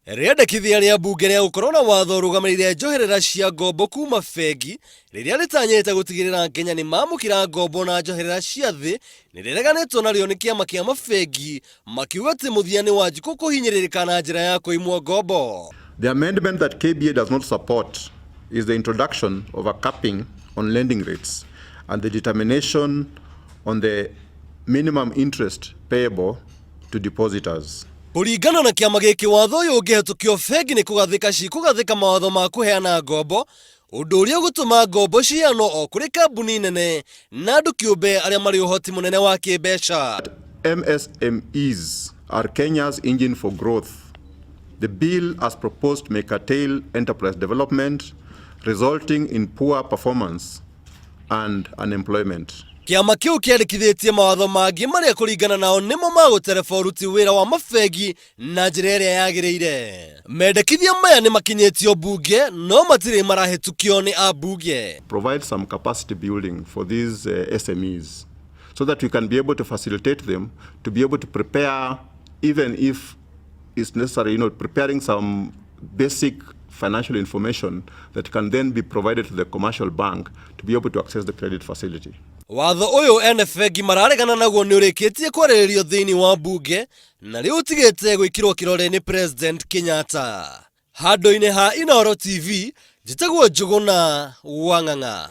Rĩendekithia rĩa mbunge rĩa gũkorwo na watho rũgamĩrĩire njoherera cia ngombo kuma bengi rĩrĩa rĩtanyĩte gũtigĩrĩra Kenya nĩ mamũkĩra ngombo na njoherera cia thĩ nĩ rĩreganĩtwo narĩo nĩ kĩama kĩa mabengi makiuga atĩ mũthia nĩ Wanjikũ kũhinyĩrĩrĩka na njĩra ya kũimwo ngombo. The amendment that KBA does not support is the introduction of a capping on lending rates and the determination on the minimum interest payable to depositors. Kũringana na kĩama gĩkĩ watho ũyũ ũngĩhetũkio bengi nĩ kũgathĩka mawatho ma kũheana ngombo, ũndũ ũrĩa ũgũtũma ngombo ciheanwo o kũrĩ kambuni nene na andũ kĩũmbe arĩa marĩ ũhoti mũnene wa kĩmbeca. MSMEs are Kenya's engine for growth. The bill as proposed may curtail enterprise development, resulting in poor performance and unemployment. Kĩama kĩu kĩandĩkithĩtie mawatho mangĩ marĩa kũringana nao nĩmo magũtereba ũruti wĩra wa mabengi na njĩra ĩrĩa yagĩrĩire. Mendekithia maya nĩ makinyĩtio mbunge no matirĩ marahĩtũkio nĩ ambunge. Provide some capacity building for these SMEs so that we can be able to facilitate them to be able to prepare, even if it's necessary, preparing some basic financial information that can then be provided to the commercial bank to be able to access the credit facility. Watho ũyũ ene bengi mararegana naguo nĩ ũrĩkĩtie kwarĩrĩrio thĩinĩ wa mbunge na rĩu ũtigĩte gwĩkĩrwo kĩrore nĩ President Kenyatta. Handũ-inĩ ha Inooro TV, njĩtagwo Njũgũna wa Ng'ang'a.